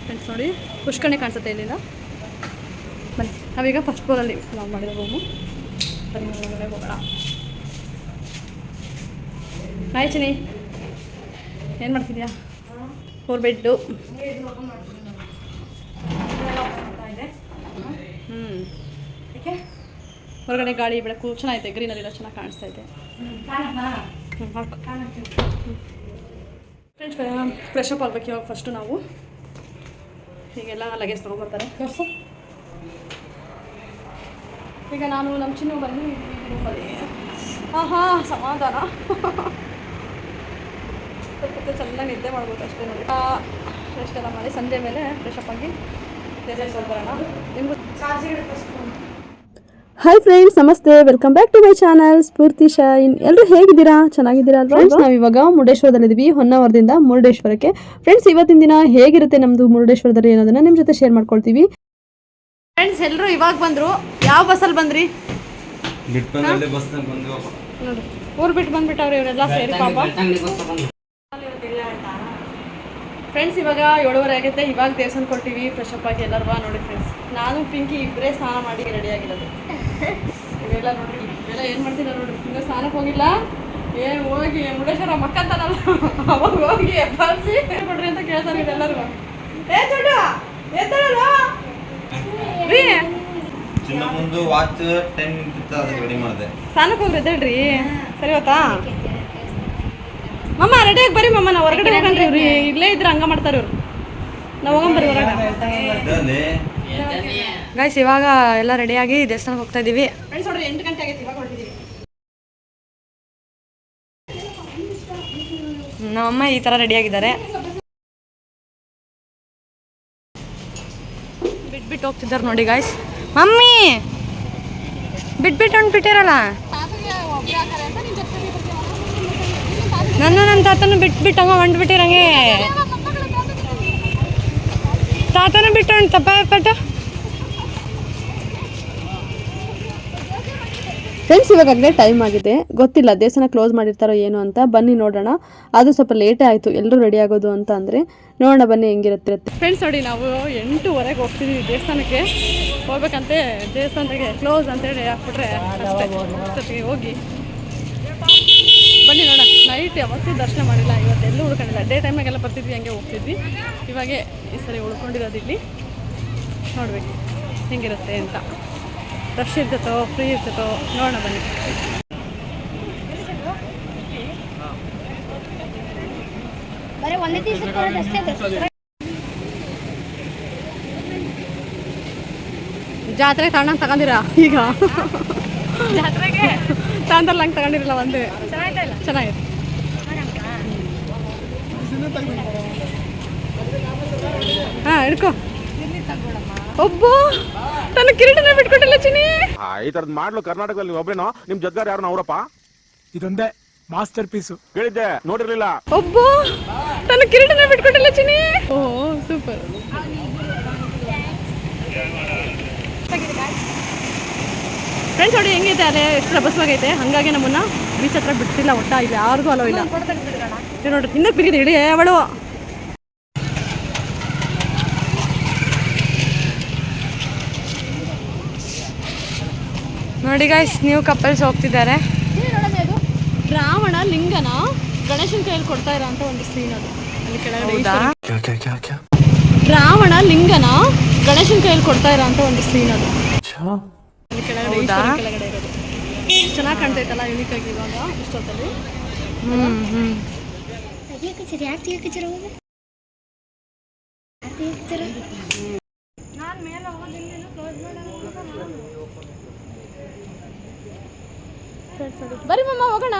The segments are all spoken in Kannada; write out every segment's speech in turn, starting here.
ಫ್ರೆಂಡ್ಸ್ ನೋಡಿ ಪುಷ್ಕರಣೆ ಕಾಣಿಸುತ್ತೆ ಇಲ್ಲಿಂದ. ಬನ್ನಿ ನಾವೀಗ ಫಸ್ಟ್ ಫ್ಲೋರಲ್ಲಿ ನಾವು ಮಾಡಿರೋ ರೂಮು. ಬನ್ನಿ ಒಳಗಡೆ ಹೋಗೋಣ. ಆಯ್ಚಿನಿ ಏನು ಮಾಡ್ತಿದ್ಯಾ? 4 ಬೆಡ್ಡು. ಏಕೆ ಹೊರಗಡೆ ಗಾಳಿ ಬೆಳಕು ಚೆನ್ನಾಗೈತೆ, ಗ್ರೀನರಿ ಎಲ್ಲ ಚೆನ್ನಾಗಿ ಕಾಣಿಸ್ತಾ ಇದೆ. ಫ್ರೆಂಡ್ಸ್ ಫ್ರೆಶ್ ಅಪ್ ಆಗಬೇಕು ಇವಾಗ. ಫಸ್ಟು ನಾವು ಹೀಗೆಲ್ಲ ಲಗೇಜ್ ತೊಗೊಂಡ್ಬರ್ತಾರೆ ತೋರಿಸು. ಈಗ ನಾನು ನಮ್ಮ ಚಿನ್ನು ಬಂದು ರೂಮಲ್ಲಿ ಸಮಾಧಾನ ಸ್ವಲ್ಪ ಚೆನ್ನಾಗಿ ನಿದ್ದೆ ಮಾಡ್ಬೋದು ಅಷ್ಟೇ ನೋಡಿ. ಫ್ರೆಶ್ ಎಲ್ಲ ಮಾಡಿ ಸಂಜೆ ಮೇಲೆ ಫ್ರೆಶ್ ಅಪ್ ಆಗಿ ಬರೋಣ. ನಿಮಗೂ ಹಾಯ್ ಫ್ರೆಂಡ್ಸ್, ನಮಸ್ತೆ, welcome back to my channel Spoorthi shine. ಎಲ್ಲರೂ ಹೇಗಿದ್ದೀರಾ? ಚೆನ್ನಾಗಿದ್ದೀರಾ ಅಲ್ವಾ? ಫ್ರೆಂಡ್ಸ್ ನಾವಿವಾಗ ಮುರುಡೇಶ್ವರದಲ್ಲಿದ್ದೀವಿ, ಹೊನ್ನಾವರದಿಂದ ಮುರುಡೇಶ್ವರಕ್ಕೆ. ಫ್ರೆಂಡ್ಸ್ ಇವತ್ತಿನ ದಿನ ಹೇಗಿರುತ್ತೆ ನಮ್ಮದು ಮುರುಡೇಶ್ವರದಲ್ಲಿ ಅನ್ನೋದನ್ನ ನಿಮ್ಮ ಜೊತೆ ಶೇರ್ ಮಾಡ್ಕೊಳ್ತೀವಿ. ಫ್ರೆಂಡ್ಸ್ ಎಲ್ಲರೂ ಇವಾಗ ಬಂದರು. ಯಾವ ಬಸ್ಸಲ್ಲಿ ಬಂದ್ರಿ? ನೋಡಿ ಊರು ಬಿಟ್ಟು ಬಂದ್ಬಿಟ್ಟವ್ರೆ ಇವರೆಲ್ಲ ಸೇರಿ ಪಾಪ. ಫ್ರೆಂಡ್ಸ್ ಇವಾಗ 7:30 ಆಗುತ್ತೆ. ಇವಾಗ ದೇವಸ್ಥಾನ ಕೊಡ್ತೀವಿ ಫ್ರೆಶ್ ಅಪ್ ಆಗಿ ಎಲ್ಲರೂ. ನೋಡಿ ಫ್ರೆಂಡ್ಸ್ ನಾನು ಪಿಂಕಿ ಇಬ್ಬರೇ ಸ್ನಾನ ಮಾಡಿ ರೆಡಿ ಆಗಿರೋದು. ಇವೆಲ್ಲ ನೋಡ್ರಿ, ಇವೆಲ್ಲ ಏನು ಮಾಡ್ತಿಲ್ಲ ನೋಡ್ರಿ. ಇನ್ನೂ ಸ್ನಾನಕ್ಕೆ ಹೋಗಿಲ್ಲ, ಏನು ಹೋಗಿ ಮುರುಡೇಶ್ವರ ಮಕ್ಕಂತಾನಲ್ಲ ಅವಾಗ ಹೋಗಿ ಎಬ್ಬಾರಿಸಿ ಕೊಡ್ರಿ ಅಂತ ಕೇಳ್ತಾರೆ ಇದೆಲ್ಲರೂ. ಸ್ನಾನಕ್ಕೆ ಹೋಗ್ರಿ ಎದ್ದೇಳ್ರಿ. ಸರಿ ಹೋತಾ ಮಮ್ಮ? ರೆಡಿಯಾಗಿ ಬರ್ರಿ ಮಮ್ಮ, ನಾವು ಹೊರಗಡೆ ಹೋಗಣ್ರಿ. ಇವ್ರು ಇಲ್ಲೇ ಇದ್ರೆ ಹಂಗ ಮಾಡ್ತಾರೆ ಇವ್ರು. ನಾವು ಹೋಗಂಬರ್ರಿ ಹೊರಗಡೆ. ಗೈಸ್ ಇವಾಗ ಎಲ್ಲ ರೆಡಿಯಾಗಿ ದೇವಸ್ಥಾನಕ್ಕೆ ಹೋಗ್ತಾ ಇದ್ದೀವಿ. ಫ್ರೆಂಡ್ಸ್ ನೋಡ್ರಿ 8 ಗಂಟೆ ಆಗೈತೆ, ಇವಾಗ ಹೊರಟಿದ್ದೀವಿ. ನಮ್ಮಮ್ಮ ಈ ಥರ ರೆಡಿಯಾಗಿದ್ದಾರೆ. ಬಿಟ್ಬಿಟ್ಟು ಹೋಗ್ತಿದ್ದಾರೆ ನೋಡಿ ಗಾಯ್ಸ್. ಮಮ್ಮಿ ಬಿಟ್ಬಿಟ್ಟು ಹೊಂಟ್ಬಿಟ್ಟಿರಲ್ಲ. ನನ್ನ ತಾತನು ಬಿಟ್ಬಿಟ್ಟು ಹಂಗ ಹೊಂಟ್ಬಿಟ್ಟಿರಂಗೆ. ತಾತನು ಬಿಟ್ಟು ಹೊಂಟು ತಪ್ಪ. ಫ್ರೆಂಡ್ಸ್ ಇವಾಗಲೇ ಟೈಮ್ ಆಗಿದೆ, ಗೊತ್ತಿಲ್ಲ ದೇವಸ್ಥಾನ ಕ್ಲೋಸ್ ಮಾಡಿರ್ತಾರೋ ಏನು ಅಂತ. ಬನ್ನಿ ನೋಡೋಣ. ಅದು ಸ್ವಲ್ಪ ಲೇಟೇ ಆಯಿತು ಎಲ್ಲರೂ ರೆಡಿ ಆಗೋದು ಅಂತ ಅಂದರೆ. ನೋಡೋಣ ಬನ್ನಿ ಹೆಂಗಿರುತ್ತೆ. ಫ್ರೆಂಡ್ಸ್ ನೋಡಿ ನಾವು 8:00 ಹೋಗ್ತಿದ್ದೀವಿ ದೇವಸ್ಥಾನಕ್ಕೆ. ಹೋಗ್ಬೇಕಂತೆ ದೇವಸ್ಥಾನಕ್ಕೆ ಕ್ಲೋಸ್ ಅಂತೇಳಿ ಹಾಕ್ಬಿಟ್ರೆ ಅಷ್ಟೇ ಹೋಗಿ ಬನ್ನಿ ನೋಡೋಣ. ನೈಟ್ ಯಾವತ್ತೂ ದರ್ಶನ ಮಾಡಿಲ್ಲ, ಇವತ್ತೆಲ್ಲೂ ಉಳ್ಕೊಂಡಿಲ್ಲ. ಡೇ ಟೈಮಾಗೆಲ್ಲ ಬರ್ತಿದ್ವಿ, ಹಂಗೆ ಹೋಗ್ತಿದ್ವಿ. ಇವಾಗೆ ಈ ಸರಿ ಉಳ್ಕೊಂಡಿರೋದು ಇಲ್ಲಿ. ನೋಡಬೇಕು ಹೆಂಗಿರುತ್ತೆ ಅಂತ. ರಶ್ ಇರ್ತೈತೋ ಫ್ರೀ ಇರ್ತೈತೋ ನೋಡೋಣ ಬನ್ನಿ. ಜಾತ್ರೆಗೆ ತಗೊಂಡಿರಾ? ಈಗ ಜಾತ್ರೆಗೆ ತಾಂತಲ್ಲ ಹಂಗೆ ತಗೊಂಡಿರಲ್ಲ. ಒಂದು ಚೆನ್ನಾಗಿದೆ. ಹಾಂ ಹಿಡ್ಕೊ. ಒಬ್ಬ ತನ್ನ ಕಿರೀಟನ ಬಿಟ್ಕೊಟ್ಟಿಲ್ಲ ಚಿನಿ. ಈ ತರದ್ ಮಾಡ್ಲು ಕರ್ನಾಟಕದಲ್ಲಿ ಒಬ್ರೇನೋ ನಿಮ್ ಜಗ್ಗಾರ್ ಯಾರು ಅವರಪ್ಪ? ಇದೊಂದೇ ಮಾಸ್ಟರ್ ಪೀಸು. ಕೇಳಿದ್ದೆ, ನೋಡಿರ್ಲಿಲ್ಲ. ಒಬ್ಬ ತನ್ನ ಕಿರೀಟನ ಬಿಟ್ಕೊಟ್ಟಿಲ್ಲ ಚಿನಿ. ಓ ಸೂಪರ್. ಫ್ರೆಂಡ್ಸ್ ನೋಡಿ ಹೆಂಗೈತೆ ಅಲ್ಲೇ ಎಷ್ಟು ರಭಸವಾಗೈತೆ. ಹಾಗಾಗಿ ನಮ್ಮನ್ನ ಬೀಚ್ ಹತ್ರ ಬಿಡ್ತಿಲ್ಲ ಒಟ್ಟ. ಇಲ್ಲಿ ಯಾರಿಗೂ ಅಲೋ ಇಲ್ಲ ನೋಡ್ರಿ. ಹಿಂದಕ್ಕೆ ಬಿಗಿದೆ ಇಳಿ ಅವಳು. ನೋಡಿ ಗಾಯ್ಸ್ ನ್ಯೂ ಕಪಲ್ಸ್ ಹೋಗ್ತಿದ್ದಾರೆ. ರಾವಣ ಲಿಂಗನ ಗಣೇಶನ ಕೈಯಲ್ಲಿ ಕೊಡ್ತಾ ಇರೋ ಅಂತ ಒಂದು ಸೀನ್ ಅದು. ಅಲ್ಲಿ ಕೆಳಗಡೆ ರಾವಣ ಲಿಂಗನ ಗಣೇಶನ ಕೈಯಲ್ಲಿ ಕೊಡ್ತಾ ಇರೋ ಅಂತ ಒಂದು ಸೀನ್ ಅದು. ಅಲ್ಲಿ ಕೆಳಗಡೆ ಇರೋದು ಚೆನ್ನಾಗಿ ಕಾಣ್ತೈತಲ್ಲ ಯೂನಿಕ್ ಆಗಿ ಇವಾಗ ಇಷ್ಟೊತ್ತಲ್ಲಿ. ಬರೀ ಮಮ್ಮ ಹೋಗೋಣ.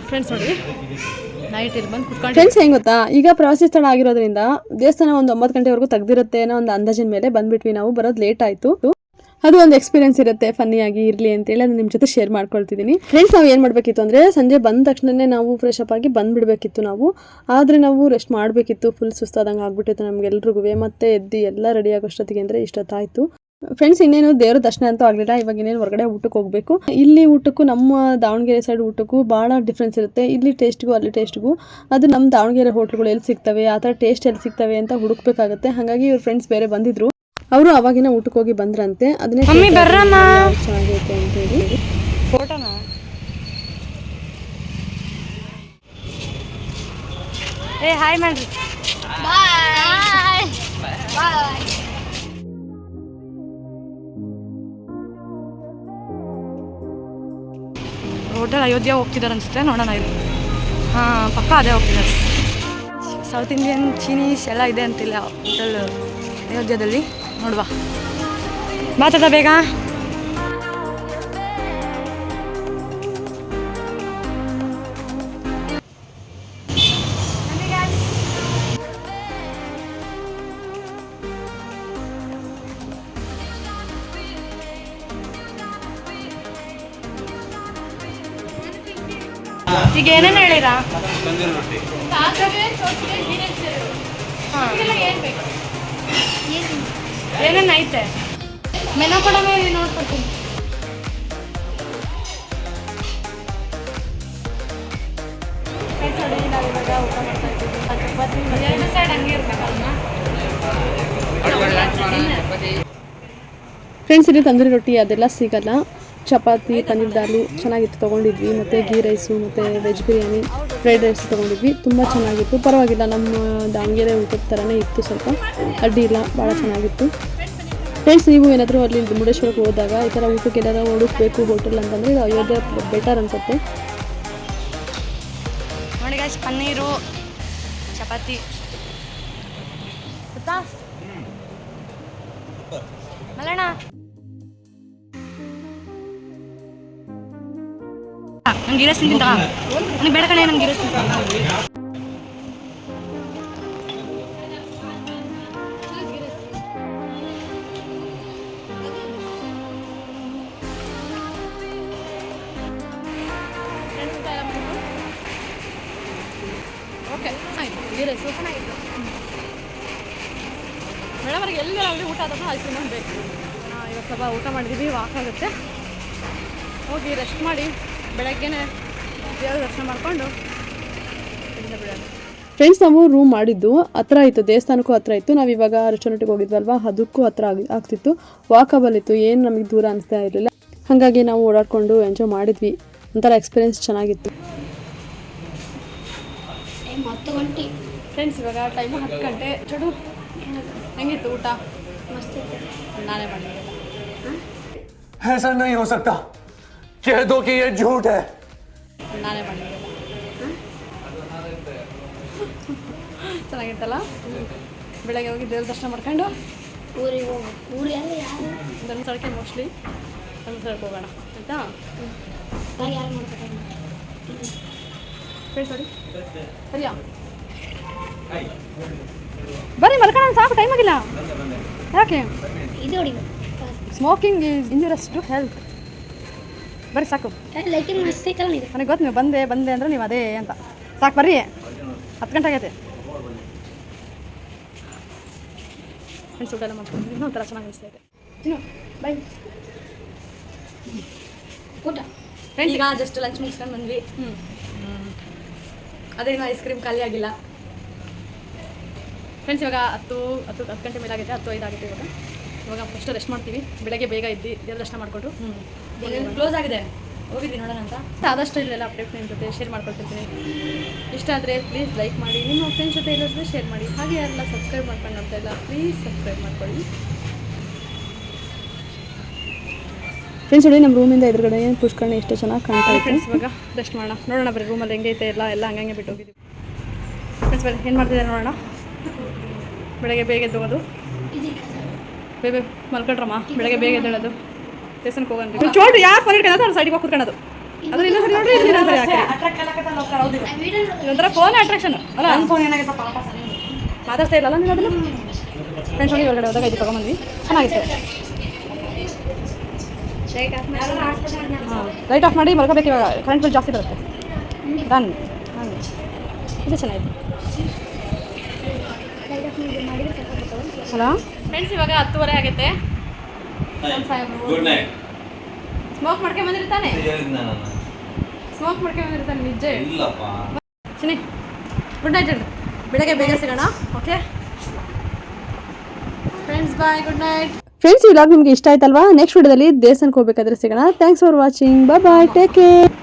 ಫ್ರೆಂಡ್ಸ್ ನೋಡಿ ನೈಟ್ ಇಲ್ಲಿ ಬಂದು ಕುತ್ಕೊಂಡು. ಫ್ರೆಂಡ್ಸ್ ಹೆಂಗೆ ಗೊತ್ತಾ, ಈಗ ಪ್ರವಾಸಿ ಸ್ಥಳ ಆಗಿರೋದ್ರಿಂದ ದೇವಸ್ಥಾನ ಒಂದು 9 ಗಂಟೆವರೆಗೂ ತೆಗ್ದಿರುತ್ತೆ ಅನ್ನೋ ಒಂದು ಅಂದಾಜಿನ ಮೇಲೆ ಬಂದ್ಬಿಟ್ವಿ ನಾವು. ಬರೋದು ಲೇಟ್ ಆಯಿತು. ಅದು ಒಂದು ಎಕ್ಸ್ಪೀರಿಯನ್ಸ್ ಇರುತ್ತೆ, ಫನ್ನಿಯಾಗಿ ಇರಲಿ ಅಂತೇಳಿ ಅದು ನಿಮ್ಮ ಜೊತೆ ಶೇರ್ ಮಾಡ್ಕೊಳ್ತಿದ್ದೀನಿ. ಫ್ರೆಂಡ್ಸ್, ನಾವು ಏನು ಮಾಡಬೇಕಿತ್ತು ಅಂದರೆ ಸಂಜೆ ಬಂದ ತಕ್ಷಣನೇ ನಾವು ಫ್ರೆಶ್ ಅಪ್ ಆಗಿ ಬಂದುಬಿಡಬೇಕಿತ್ತು ನಾವು. ಆದರೆ ನಾವು ರೆಸ್ಟ್ ಮಾಡಬೇಕಿತ್ತು, ಫುಲ್ ಸುಸ್ತಾದಂಗೆ ಆಗ್ಬಿಟ್ಟಿತ್ತು ನಮಗೆಲ್ರಿಗೂ. ಮತ್ತೆ ಎದ್ದು ಎಲ್ಲ ರೆಡಿ ಆಗೋಷ್ಟೊತ್ತಿಗೆ ಅಂದರೆ ಇಷ್ಟೊತ್ತಾಯಿತು. ಫ್ರೆಂಡ್ಸ್, ಇನ್ನೇನು ದೇವ್ರ ದರ್ಶನ ಅಂತೂ ಆಗಲಿಲ್ಲ. ಇವಾಗ ಇನ್ನೇನು ಹೊರಗಡೆ ಊಟಕ್ಕೆ ಹೋಗಬೇಕು. ಇಲ್ಲಿ ಊಟಕ್ಕೂ ನಮ್ಮ ದಾವಣಗೆರೆ ಸೈಡ್ ಊಟಕ್ಕೂ ಭಾಳ ಡಿಫ್ರೆನ್ಸ್ ಇರುತ್ತೆ. ಇಲ್ಲಿ ಟೇಸ್ಟ್ಗೂ ಅಲ್ಲಿ ಟೇಸ್ಟ್ಗೂ ಅದು ನಮ್ಮ ದಾವಣಗೆರೆ ಹೋಟ್ಲ್ಗಳು ಎಲ್ಲಿ ಸಿಗ್ತವೆ, ಆ ಥರ ಟೇಸ್ಟ್ ಎಲ್ಲಿ ಸಿಗ್ತವೆ ಅಂತ ಹುಡುಕ್ಬೇಕಾಗತ್ತೆ. ಹಾಗಾಗಿ ಇವ್ರ ಫ್ರೆಂಡ್ಸ್ ಬೇರೆ ಬಂದಿದ್ರು, ಅವರು ಅವಾಗಿನ ಊಟಕ್ಕೆ ಹೋಗಿ ಬಂದ್ರಂತೆ. ಅದನ್ನೇ ಚೆನ್ನಾಗೈತೆ ಅಂತೇಳಿ ಫೋಟೋನಾ ಹಾಯ್ ಮಾಡ್ರಿ. ಹೋಟೆಲ್ ಅಯೋಧ್ಯ ಹೋಗ್ತಿದ್ದಾರೆ ಅನಿಸುತ್ತೆ, ನೋಡೋಣ ಇದು. ಹಾಂ, ಪಕ್ಕ ಅದೇ ಹೋಗ್ತಿದ್ದಾರೆ. ಸೌತ್ ಇಂಡಿಯನ್ ಚೀನೀಸ್ ಎಲ್ಲ ಇದೆ ಅಂತಿಲ್ಲ ಹೋಟೆಲ್ ಅಯೋಧ್ಯದಲ್ಲಿ. ನೋಡುವ ಮಾತಾಡ ಬೇಗ. ಈಗ ಏನೇನು ಹೇಳಿರಾ? ಏನೇನು ಐತೆ ಮೆನು ಕೂಡ ನೋಡ್ಕೊಡ್ತೀನಿ. ನಾವಿವಾಗ ಊಟ ಮಾಡ್ತಾ ಇದ್ದೀವಿ. ಎರಡು ಸೈಡ್ ಹಂಗೆ ಇರ್ಬೇಕಲ್ಲ. ಫ್ರೆಂಡ್ಸ್, ಇಲ್ಲಿ ತಂದೂರಿ ರೊಟ್ಟಿ ಅದೆಲ್ಲ ಸಿಗಲ್ಲ. ಚಪಾತಿ, ಪನ್ನೀರ್ ದಾಲು ಚೆನ್ನಾಗಿತ್ತು, ತೊಗೊಂಡಿದ್ವಿ. ಮತ್ತು ಗೀ ರೈಸು ಮತ್ತು ವೆಜ್ ಬಿರಿಯಾನಿ, ಫ್ರೈಡ್ ರೈಸ್ ತೊಗೊಂಡಿದ್ವಿ. ತುಂಬ ಚೆನ್ನಾಗಿತ್ತು, ಪರವಾಗಿಲ್ಲ. ನಮ್ಮ ದಾವಣಗೆರೆ ಊಟದ ಥರನೇ ಇತ್ತು, ಸ್ವಲ್ಪ ಅಡ್ಡಿ ಇಲ್ಲ, ಭಾಳ ಚೆನ್ನಾಗಿತ್ತು. ಫ್ರೆಂಡ್ಸ್, ನೀವು ಏನಾದರೂ ಅಲ್ಲಿ ಮುರುಡೇಶ್ವರಕ್ಕೆ ಹೋದಾಗ ಈ ಥರ ಊಟಕ್ಕೆ ಏನಾದರೂ ಹುಡುಕಬೇಕು ಹೋಟೆಲ್ ಅಂತಂದರೆ ಇದು ಅಯೋಧ್ಯೆ ಬೆಟರ್ ಅನ್ಸುತ್ತೆ. ನೋಡಿ ಗಾಯ್ಸ್, ಪನ್ನೀರು, ಚಪಾತಿ. ಗೊತ್ತಾ ಮಲ್ಲಣ್ಣ? ನಂಗೆ ಗಿರಸ್ ತಿಂತ ನನಗೆ ಬೇಡ ಕಣೆ, ನಂಗೆ ಗಿರಸ್ ತಿಂತ. ಓಕೆ, ಆಯಿತು. ಗಿರಸ್ ಚೆನ್ನಾಗಿತ್ತು ಮೇಡಮ್. ಅವ್ರಿಗೆ ಎಲ್ಲರಲ್ಲಿ ಊಟ ಆದಾಗ ಐಸ್ ಕ್ರೀಮ್ ಬೇಕು. ಇವತ್ತು ಸ್ವಲ್ಪ ಊಟ ಮಾಡಿದ್ದೀವಿ, ವಾಕ್ ಆಗುತ್ತೆ. ಹೋಗಿ ರೆಸ್ಟ್ ಮಾಡಿ ಬೆಳಗ್ಗೆನೇ ದೇವ್ರ ದರ್ಶನ ಮಾಡಿಕೊಂಡು ಬಿಡೋಣ. ಫ್ರೆಂಡ್ಸ್, ನಾವು ರೂಮ್ ಮಾಡಿದ್ದು ಹತ್ರ ಇತ್ತು, ದೇವಸ್ಥಾನಕ್ಕೂ ಹತ್ರ ಇತ್ತು. ನಾವು ಇವಾಗ ರೆಸ್ಟೋರೆಂಟಿಗೆ ಹೋಗಿದ್ವಲ್ವಾ, ಅದಕ್ಕೂ ಹತ್ರ ಆಗ್ತಿತ್ತು, ವಾಕಬಲ್ ಇತ್ತು, ಏನು ನಮಗೆ ದೂರ ಅನಿಸ್ತಾ ಇರಲಿಲ್ಲ. ಹಾಗಾಗಿ ನಾವು ಓಡಾಡಿಕೊಂಡು ಎಂಜಾಯ್ ಮಾಡಿದ್ವಿ. ಒಂಥರ ಎಕ್ಸ್ಪೀರಿಯನ್ಸ್ ಚೆನ್ನಾಗಿತ್ತು. ಫ್ರೆಂಡ್ಸ್, ಇವಾಗ ಟೈಮು 10 ಗಂಟೆ. ಚಡು ಹೆಂಗಿತ್ತು ಊಟ? ಮಸ್ತ್. ನಾನೇ ಮಾಡಿದ್ದೆ. ऐसा नहीं हो सकता, कह दो कि ये झूठ है. ನಾನೇ ಮಾಡಿದ್ದೆ. ಚೆನ್ನಾಗಿತ್ತಲ್ಲ? ಬೆಳಗ್ಗೆ ಹೋಗಿ ದೇವ್ರ ದರ್ಶನ ಮಾಡ್ಕೊಂಡು ಧರ್ಮಸ್ಥಳಕ್ಕೆ ಮೋಸ್ಟ್ಲಿ ಧರ್ಮಸ್ಥಳಕ್ಕೆ ಹೋಗೋಣ ಆಯಿತಾ? ಫ್ರೆಂಡ್ಸ್, ನೋಡಿ ಸರಿಯಾ? ಬರ್ರಿ ಮಲ್ಕೊಳ್ಳೋಣ, ಸಾಕು, ಟೈಮ್ ಆಗಿಲ್ಲ. ಯಾಕೆ? Smoking is injurious to health. ಬರ್ರಿ ಸಾಕು. ನನಗೆ ಗೊತ್ತು, ನೀವು ಬಂದೆ ಅಂದರೆ ನೀವು ಅದೇ ಅಂತ. ಸಾಕು ಬರ್ರಿ, 10 ಗಂಟೆ ಆಗೈತೆ. ಫ್ರೆಂಡ್ಸ್, ಊಟ ಎಲ್ಲ ಮಾಡ್ಕೊಂಡು ಇನ್ನೊಂಥರ ಚೆನ್ನಾಗಿ ಅನಿಸ್ತೈತೆ. ಇನ್ನು ಬೈ ಊಟ. ಫ್ರೆಂಡ್ಸ್, ಈಗ ಜಸ್ಟ್ ಲಂಚ್ ಮುಗಿಸ್ಕೊಂಡು ಬಂದ್ವಿ. ಅದೇನು ಐಸ್ ಕ್ರೀಮ್ ಖಾಲಿ ಆಗಿಲ್ಲ. ಫ್ರೆಂಡ್ಸ್, ಇವಾಗ 10 ಗಂಟೆ ಮೇಲೆ ಆಗಿದೆ, 10:05 ಆಗಿದೆ. ಇವಾಗ ಫಸ್ಟ್ ರೆಸ್ಟ್ ಮಾಡ್ತೀವಿ. ಬೆಳಗ್ಗೆ ಬೇಗ ಇದ್ದು ದೇವ್ರ ದರ್ಶನ ಮಾಡಿಕೊಂಡು ಕ್ಲೋಸ್ ಆಗಿದೆ, ಹೋಗಿದ್ದೀನಿ ನೋಡೋಣ ಅಂತ. ಆದಷ್ಟು ಇಲ್ಲೆಲ್ಲ ಅಪ್ಡೇಟ್ ನಿಮ್ಮ ಜೊತೆ ಶೇರ್ ಮಾಡ್ಕೊಳ್ತಿರ್ತೀನಿ. ಇಷ್ಟ ಆದರೆ ಪ್ಲೀಸ್ ಲೈಕ್ ಮಾಡಿ, ನಿಮ್ಮ ಫ್ರೆಂಡ್ಸ್ ಜೊತೆ ಎಲ್ಲರೂ ಶೇರ್ ಮಾಡಿ. ಹಾಗೆ ಯಾರೆಲ್ಲ ಸಬ್ಸ್ಕ್ರೈಬ್ ಮಾಡ್ಕೊಂಡು ನೋಡ್ತಾ ಇಲ್ಲ, ಪ್ಲೀಸ್ ಸಬ್ಸ್ಕ್ರೈಬ್ ಮಾಡ್ಕೊಳ್ಳಿ. ಫ್ರೆಂಡ್ಸ್, ನೋಡಿ ನಮ್ಮ ರೂಮಿಂದ ಎದುರುಗಡೆ ಪುಷ್ಕರಣಿ ಎಷ್ಟು ಚೆನ್ನಾಗಿ ಕಾಣ್ತಾ ಇದೆ. ಫ್ರೆಂಡ್ಸ್, ಇವಾಗ ರೆಸ್ಟ್ ಮಾಡೋಣ. ನೋಡೋಣ ಬರೀ ರೂಮಲ್ಲಿ ಹೆಂಗೈತೆ ಎಲ್ಲ ಹಂಗೆ ಬಿಟ್ಟು ಹೋಗಿದ್ದೀವಿ. ಫ್ರೆಂಡ್ಸ್, ಬರೀ ಏನು ಮಾಡ್ತಿದ್ದಾರೆ ನೋಡೋಣ. ಬೆಳಗ್ಗೆ ಬೇಗ ಎದ್ದೋಗೋದು, ಬೇಗ ಮಲ್ಕೊಳ್ರಮ್ಮ. ಬೆಳಗ್ಗೆ ಬೇಗ ಎದ್ದೇಳೋದು, ಸ್ಟೇಷನ್ಗೆ ಹೋಗೋಣ. ಚೋಟು ಯಾರು ಫೋನ್ ಇಟ್ಕೊಳ್ಳೋದು ಅವ್ರು ಸೈಡಿಗೆ ಹೋಗಿ ಕೂತ್ಕೊಳ್ಳೋದು. ಅದು ಇನ್ನೊಂದ್ಸರಿ ನೋಡ್ರಿ, ಇನ್ನೊಂದ್ಸರಿ ಯಾಕೆ ಇದೊಂಥರ ಫೋನ್ ಅಟ್ರಾಕ್ಷನ್ ಅಲ್ಲ? ಮಾತಾಡ್ತಾ ಇಲ್ಲಲ್ಲ ನೀವು ಅದನ್ನು? ಫ್ರೆಂಡ್ಸ್, ಹೋಗಿ ಹೊರಗಡೆ ಹೋದಾಗ ಇದು ತೊಗೊಂಬಂದ್ವಿ, ಚೆನ್ನಾಗಿತ್ತು. ಲೈಟ್ ಆಫ್ ಮಾಡಿ ಮಲ್ಕೋಬೇಕು ಇವಾಗ. ಕರೆಂಟ್ ಬಿಲ್ ಜಾಸ್ತಿ ಬರುತ್ತೆ. ಡನ್. ಇದು ಚೆನ್ನಾಗಿದೆ. ಹಲೋ ಫ್ರೆಂಡ್ಸ್, ಇವಾಗ 10:30 ಆಗೈತೆ. Good night. ಸ್ಮೋಕ್ ಮಾಡ್ಕೊಂಡ್ ಬಂದಿರ್ತಾನೆ. ಸ್ಮೋಕ್ ಮಾಡ್ಕೊಂಡ್ ಬಂದಿರ್ತಾನೆ ನಿಜ. ಇಲ್ಲಪ್ಪ. ಚಿನಿ, ಗುಡ್ ನೈಟ್ ಹೇಳಿ. ಬೆಳಗ್ಗೆ ಬೇಗ ಸಿಗೋಣ. Okay friends, bye, good night. Friends, ಈ ವ್ಲಾಗ್ ನಿಮಗೆ ಇಷ್ಟ ಆಯ್ತಲ್ವಾ? ನೆಕ್ಸ್ಟ್ ವಿಡಿಯೋದಲ್ಲಿ ದೇವಸ್ಥಾನಕ್ಕೆ ಹೋಗ್ಬೇಕಾದ್ರೆ ಸಿಗೋಣ. Thanks for watching. Bye, take care.